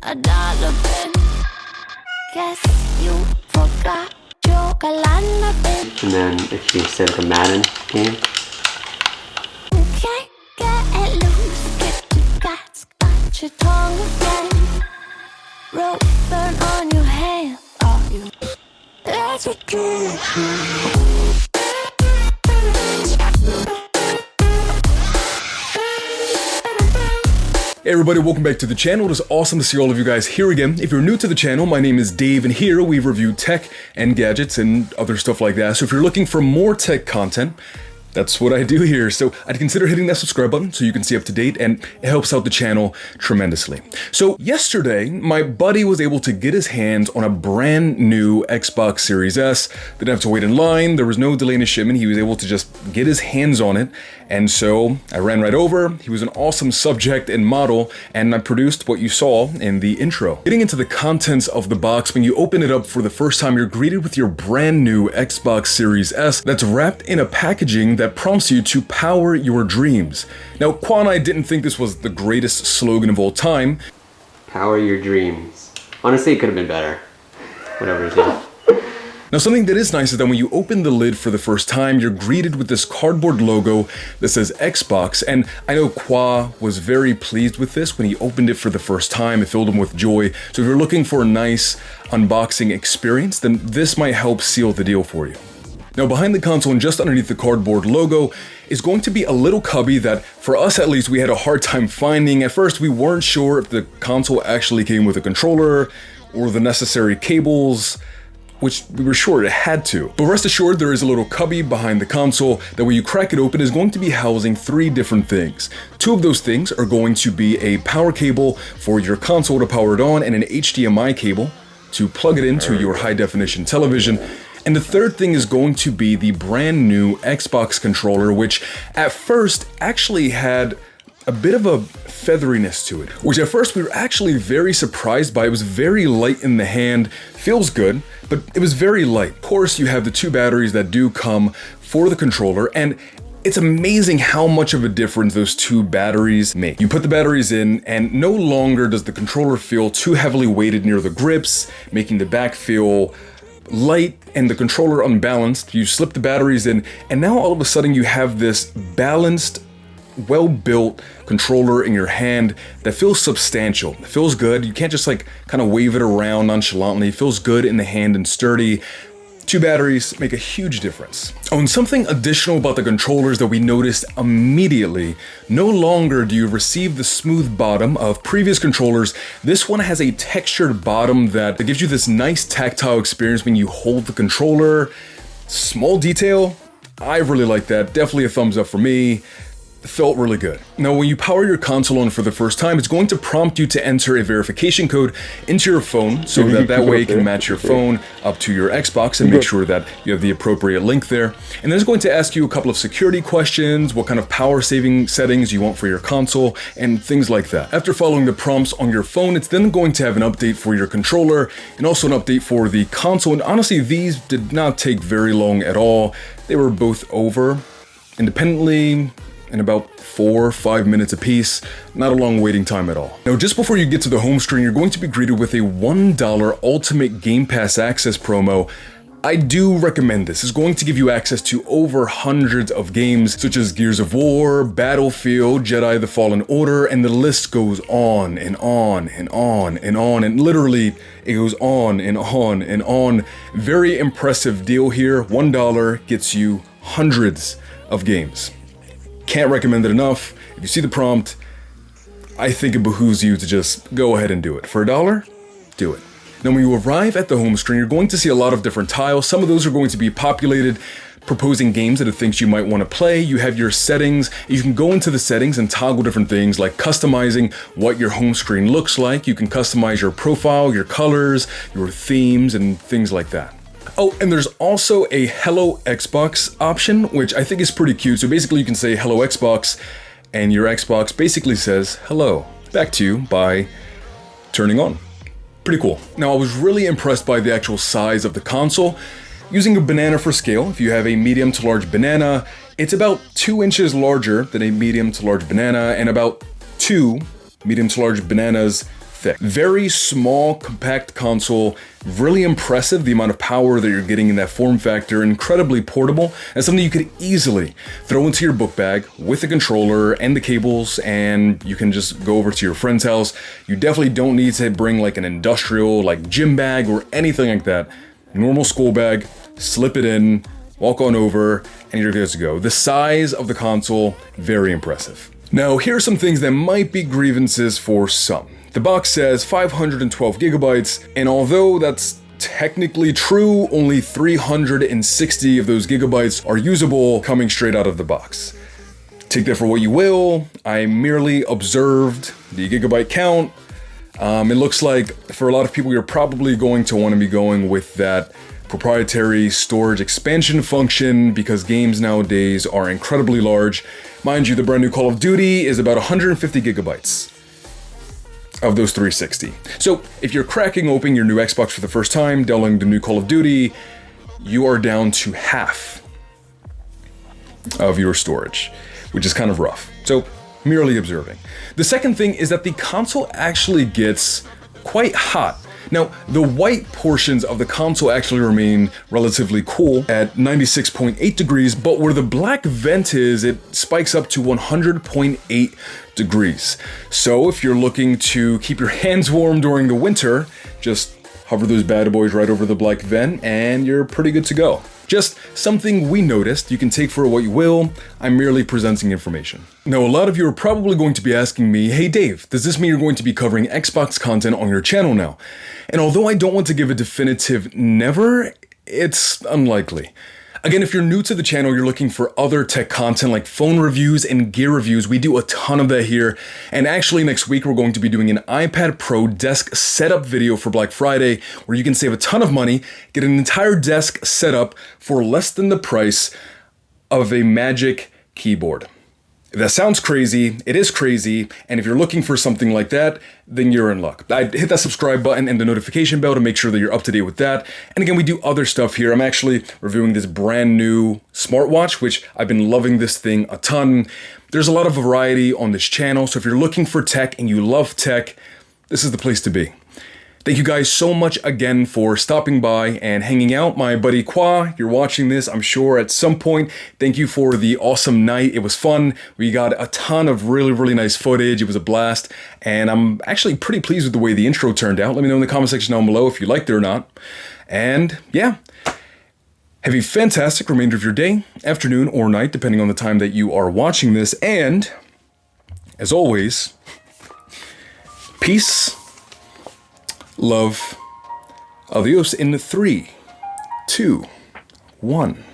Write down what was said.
a dollar bin. Guess you forgot your Galana bin. And then if you set up a Madden game. You can't get loose, get your guts, got your tongue again. Rope burn on your hand, are you? That's a good. Hey everybody, welcome back to the channel. It is awesome to see all of you guys here again. If you're new to the channel, my name is Dave, and here we review tech and gadgets and other stuff like that. So if you're looking for more tech content, that's what I do here. So I'd consider hitting that subscribe button so you can stay up to date, and it helps out the channel tremendously. So yesterday, my buddy was able to get his hands on a brand new Xbox Series S. Didn't have to wait in line. There was no delay in his shipment. He was able to just get his hands on it. And so I ran right over. He was an awesome subject and model, and I produced what you saw in the intro. Getting into the contents of the box, when you open it up for the first time, you're greeted with your brand new Xbox Series S that's wrapped in a packaging that prompts you to power your dreams. Now, Qua and I didn't think this was the greatest slogan of all time. Power your dreams. Honestly, it could have been better. Whatever it is. Now, something that is nice is that when you open the lid for the first time, you're greeted with this cardboard logo that says Xbox, and I know Qua was very pleased with this when he opened it for the first time. It filled him with joy. So if you're looking for a nice unboxing experience, then this might help seal the deal for you. Now, behind the console and just underneath the cardboard logo is going to be a little cubby that, for us at least, we had a hard time finding. At first, we weren't sure if the console actually came with a controller or the necessary cables, which we were sure it had to. But rest assured, there is a little cubby behind the console that when you crack it open is going to be housing 3 different things. 2 of those things are going to be a power cable for your console to power it on and an HDMI cable to plug it into your high-definition television. And the third thing is going to be the brand new Xbox controller, which at first actually had a bit of a featheriness to it, which at first we were actually very surprised by. It was very light in the hand, feels good, but it was very light. Of course, you have the 2 batteries that do come for the controller, and it's amazing how much of a difference those 2 batteries make. You put the batteries in, and no longer does the controller feel too heavily weighted near the grips, making the back feel light and the controller unbalanced. You slip the batteries in, and now all of a sudden you have this balanced, well-built controller in your hand that feels substantial. It feels good. You can't just like kind of wave it around nonchalantly. It feels good in the hand and sturdy. 2 batteries make a huge difference. Oh, and something additional about the controllers that we noticed immediately: no longer do you receive the smooth bottom of previous controllers. This one has a textured bottom that gives you this nice tactile experience when you hold the controller. Small detail, I really like that. Definitely a thumbs up for me. Felt really good. Now, when you power your console on for the first time, it's going to prompt you to enter a verification code into your phone so that way it can match your phone up to your Xbox and make sure that you have the appropriate link there. And then it's going to ask you a couple of security questions, what kind of power saving settings you want for your console, and things like that. After following the prompts on your phone, it's then going to have an update for your controller and also an update for the console. And honestly, these did not take very long at all. They were both over independently in about 4 or 5 minutes apiece. Not a long waiting time at all. Now, just before you get to the home screen, you're going to be greeted with a $1 Ultimate Game Pass Access promo. I do recommend this. It's going to give you access to over hundreds of games such as Gears of War, Battlefield, Jedi: The Fallen Order, and the list goes on and on and on and on, and literally it goes on and on and on. Very impressive deal here. $1 gets you hundreds of games. Can't recommend it enough. If you see the prompt, I think it behooves you to just go ahead and do it. For $1, do it. Now, when you arrive at the home screen, you're going to see a lot of different tiles. Some of those are going to be populated, proposing games that it thinks you might want to play. You have your settings. You can go into the settings and toggle different things like customizing what your home screen looks like. You can customize your profile, your colors, your themes, and things like that. Oh, and there's also a Hello Xbox option, which I think is pretty cute. So basically you can say Hello Xbox, and your Xbox basically says hello back to you by turning on. Pretty cool. Now, I was really impressed by the actual size of the console. Using a banana for scale, if you have a medium to large banana, it's about 2 inches larger than a medium to large banana, and about 2 medium to large bananas thick. Very small, compact console, really impressive the amount of power that you're getting in that form factor, incredibly portable, and something you could easily throw into your book bag with the controller and the cables, and you can just go over to your friend's house. You definitely don't need to bring like an industrial, like gym bag or anything like that. Normal school bag, slip it in, walk on over, and you're good to go. The size of the console, very impressive. Now, here are some things that might be grievances for some. The box says 512 gigabytes, and although that's technically true, only 360 of those gigabytes are usable coming straight out of the box. Take that for what you will. I merely observed the gigabyte count. It looks like for a lot of people, you're probably going to want to be going with that proprietary storage expansion function because games nowadays are incredibly large. Mind you, the brand new Call of Duty is about 150 gigabytes of those 360. So if you're cracking open your new Xbox for the first time, downloading the new Call of Duty, you are down to half of your storage, which is kind of rough. So merely observing. The second thing is that the console actually gets quite hot. Now, the white portions of the console actually remain relatively cool at 96.8 degrees, but where the black vent is, it spikes up to 100.8 degrees. So if you're looking to keep your hands warm during the winter, just hover those bad boys right over the black vent and you're pretty good to go. Just something we noticed. You can take for what you will. I'm merely presenting information. Now, a lot of you are probably going to be asking me, hey Dave, does this mean you're going to be covering Xbox content on your channel now? And although I don't want to give a definitive never, it's unlikely. Again, if you're new to the channel, you're looking for other tech content like phone reviews and gear reviews, we do a ton of that here. And actually next week, we're going to be doing an iPad Pro desk setup video for Black Friday, where you can save a ton of money, get an entire desk set up for less than the price of a Magic keyboard. If that sounds crazy, it is crazy, and if you're looking for something like that, then you're in luck. I'd hit that subscribe button and the notification bell to make sure that you're up to date with that. And again, we do other stuff here. I'm actually reviewing this brand new smartwatch, which I've been loving this thing a ton. There's a lot of variety on this channel, so if you're looking for tech and you love tech, this is the place to be. Thank you guys so much again for stopping by and hanging out. My buddy Kwa, you're watching this, I'm sure at some point. Thank you for the awesome night. It was fun. We got a ton of really nice footage. It was a blast. And I'm actually pretty pleased with the way the intro turned out. Let me know in the comment section down below if you liked it or not. And yeah, have a fantastic remainder of your day, afternoon, or night, depending on the time that you are watching this. And as always, peace, love, adios in 3, 2, 1.